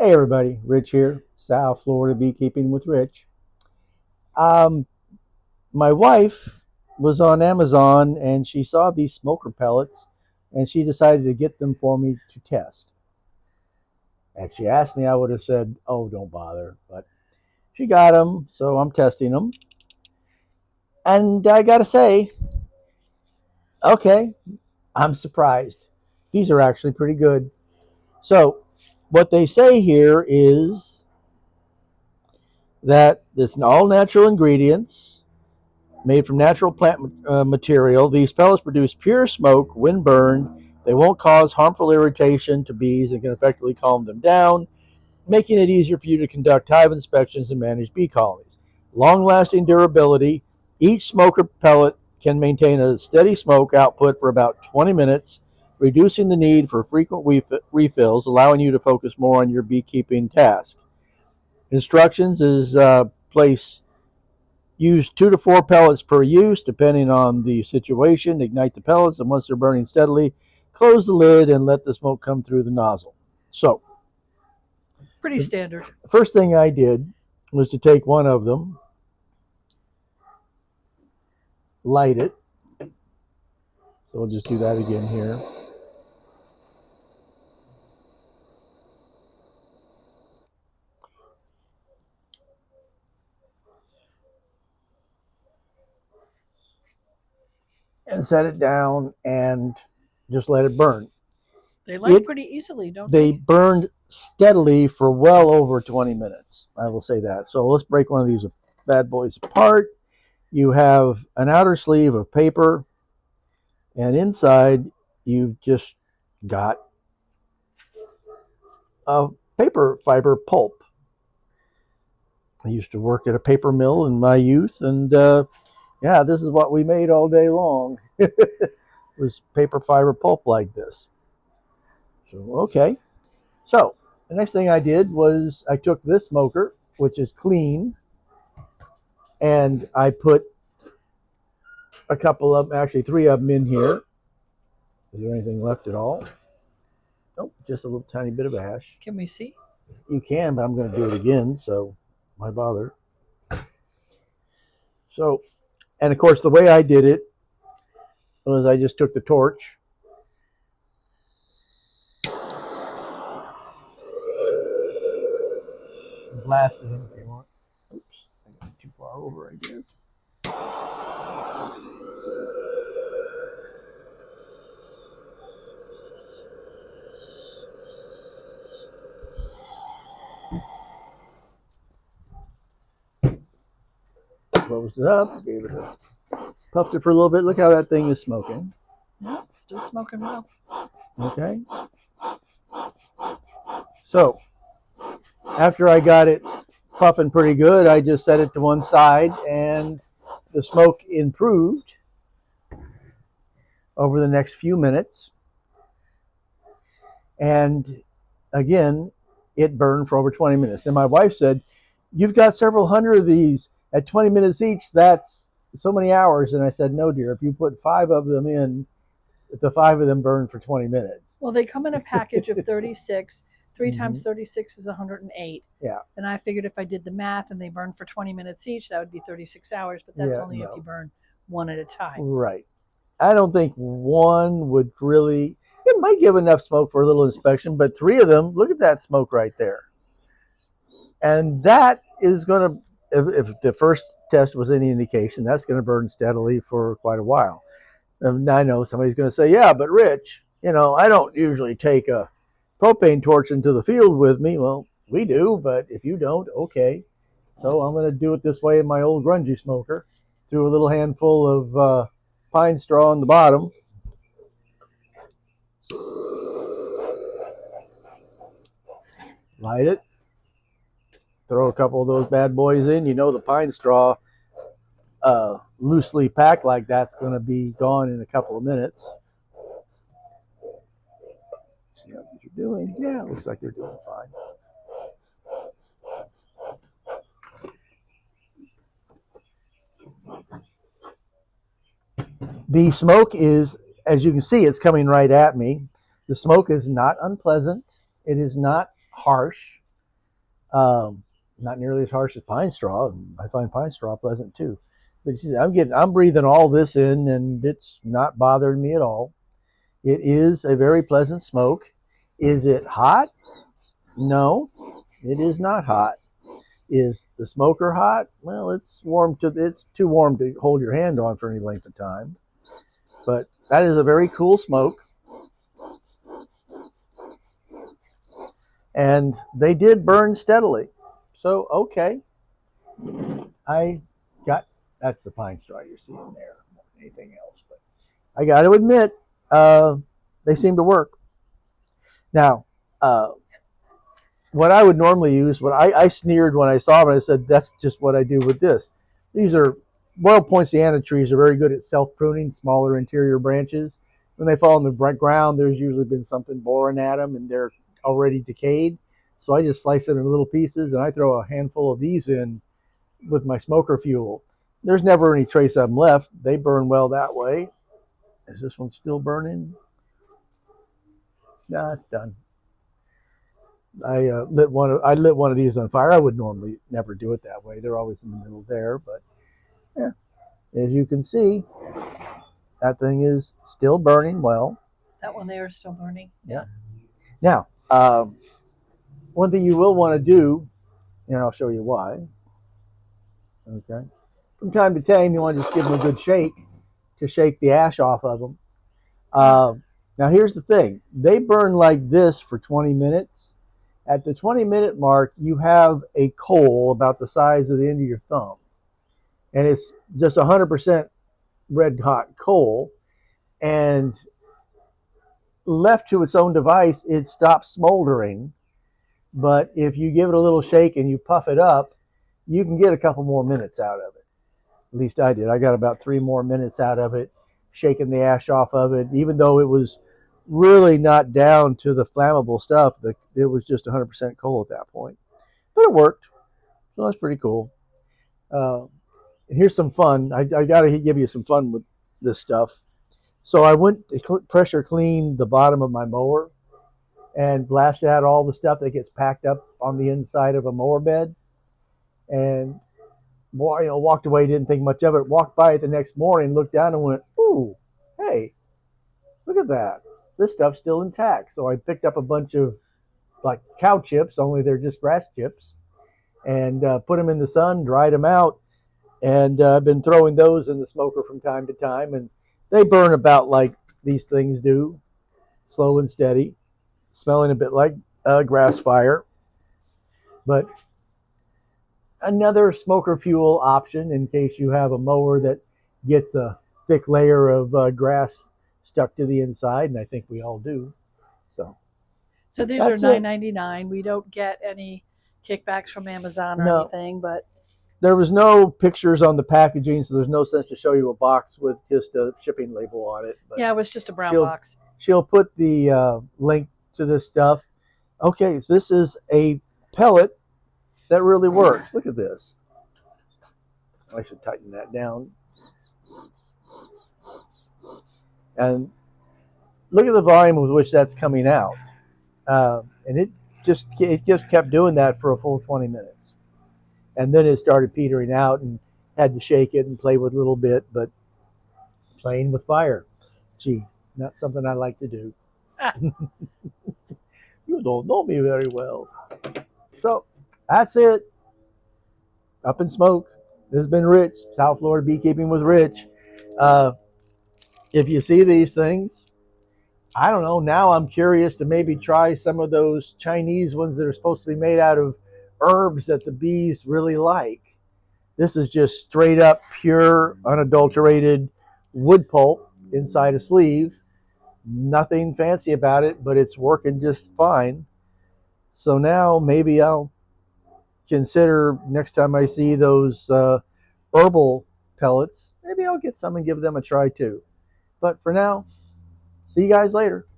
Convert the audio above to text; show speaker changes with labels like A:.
A: Hey everybody, Rich here, South Florida Beekeeping with Rich. Um, my wife was on Amazon and she saw these smoker pellets and she decided to get them for me to test. And she asked me, I would have said, oh, don't bother. But she got them, so I'm testing them. And I got to say, okay, I'm surprised. These are actually pretty good. So, what they say here is that it's all natural ingredients made from natural plant material. These pellets produce pure smoke when burned. They won't cause harmful irritation to bees and can effectively calm them down, making it easier for you to conduct hive inspections and manage bee colonies. Long lasting durability. Each smoker pellet can maintain a steady smoke output for about 20 minutes, reducing the need for frequent refills, allowing you to focus more on your beekeeping task. Instructions is place use 2 to 4 pellets per use, depending on the situation. Ignite the pellets, and once they're burning steadily, close the lid and let the smoke come through the nozzle. So,
B: pretty standard.
A: The first thing I did was to take one of them, light it. So we'll just do that again here. And set it down and just let it burn.
B: They light pretty easily, don't
A: they? They burned steadily for well over 20 minutes. I will say that. So let's break one of these bad boys apart. You have an outer sleeve of paper, and inside you've just got a paper fiber pulp. I used to work at a paper mill in my youth, and yeah, this is what we made all day long. It was paper fiber pulp like this. So, okay. So, the next thing I did was I took this smoker, which is clean, and I put a couple of, actually 3 of them in here. Is there anything left at all? Nope, just a little tiny bit of ash.
B: Can we see?
A: You can, but I'm going to do it again, so why bother? So, and of course, the way I did it was I just took the torch, blasted them if you want. Oops, I got too far over, I guess. Closed it up, gave it a puffed it for a little bit. Look how that thing is smoking.
B: Yeah, still smoking well.
A: Okay. So after I got it puffing pretty good, I just set it to one side, and the smoke improved over the next few minutes. And again, it burned for over 20 minutes. And my wife said, "You've got several hundred of these at 20 minutes each. That's so many hours." And I said, "No, dear, if you put 5 of them in, the 5 of them burn for 20 minutes.
B: Well, they come in a package of 36. 3 times 36 is 108.
A: Yeah.
B: And I figured if I did the math and they burn for 20 minutes each, that would be 36 hours. But that's only if you burn one at a time.
A: Right. I don't think one would really, it might give enough smoke for a little inspection, but 3 of them, look at that smoke right there. And that is going to, if the first test was any indication, that's going to burn steadily for quite a while. And I know somebody's going to say, yeah, but Rich, you know, I don't usually take a propane torch into the field with me. Well, we do, but if you don't, okay. So I'm going to do it this way in my old grungy smoker. Threw a little handful of pine straw on the bottom. Light it. Throw a couple of those bad boys in. You know the pine straw loosely packed like that's going to be gone in a couple of minutes. See how these are doing. Yeah, it looks like they're doing fine. The smoke is, as you can see, it's coming right at me. The smoke is not unpleasant. It is not harsh. Not nearly as harsh as pine straw. I find pine straw pleasant too. But I'm breathing all this in, and it's not bothering me at all. It is a very pleasant smoke. Is it hot? No, it is not hot. Is the smoker hot? Well, it's too warm to hold your hand on for any length of time. But that is a very cool smoke. And they did burn steadily. So, okay. I got, that's the pine straw you're seeing there more than anything else. But I got to admit, they seem to work. Now, what I would normally use, what I sneered when I saw them, I said, that's just what I do with this. These are, Royal Poinciana trees are very good at self-pruning smaller interior branches. When they fall in the ground, there's usually been something boring at them and they're already decayed. So I just slice it in little pieces and I throw a handful of these in with my smoker fuel. There's never any trace of them left. They burn well that way. Is this one still burning? No, it's done. I lit one of these on fire. I would normally never do it that way. They're always in the middle there, but yeah, as you can see, that thing is still burning well.
B: That one there is still burning.
A: Yeah. Now, one thing you will want to do, and I'll show you why. Okay. From time to time, you want to just give them a good shake to shake the ash off of them. Now, here's the thing. They burn like this for 20 minutes. At the 20-minute mark, you have a coal about the size of the end of your thumb. And it's just 100% red hot coal. And left to its own device, it stops smoldering. But if you give it a little shake and you puff it up, you can get a couple more minutes out of it. At least I did. I got about 3 more minutes out of it, shaking the ash off of it, even though it was really not down to the flammable stuff. It was just 100% coal at that point. But it worked. So that's pretty cool. Here's some fun. I got to give you some fun with this stuff. So I went to pressure clean the bottom of my mower and blasted out all the stuff that gets packed up on the inside of a mower bed. And walked away, didn't think much of it. Walked by it the next morning, looked down and went, ooh, hey, look at that. This stuff's still intact. So I picked up a bunch of like cow chips, only they're just grass chips, and put them in the sun, dried them out, and I've been throwing those in the smoker from time to time, and they burn about like these things do, slow and steady, smelling a bit like grass fire. But another smoker fuel option in case you have a mower that gets a thick layer of grass stuck to the inside, and I think we all do. So
B: these are $9.99. We don't get any kickbacks from Amazon or anything, but
A: there was no pictures on the packaging, so there's no sense to show you a box with just a shipping label on it. But
B: yeah, it was just a brown box.
A: She'll put the link to this stuff. Okay, so this is a pellet that really works. Look at this. I should tighten that down. And look at the volume with which that's coming out. And it just kept doing that for a full 20 minutes. And then it started petering out and had to shake it and play with a little bit, but playing with fire. Gee, not something I like to do. You don't know me very well. So that's it. Up in smoke. This has been Rich. South Florida Beekeeping with Rich. If you see these things, I don't know. Now I'm curious to maybe try some of those Chinese ones that are supposed to be made out of herbs that the bees really like. This is just straight up pure, unadulterated wood pulp inside a sleeve. Nothing fancy about it, but it's working just fine. So now maybe I'll consider next time I see those herbal pellets, maybe I'll get some and give them a try too. But for now, see you guys later.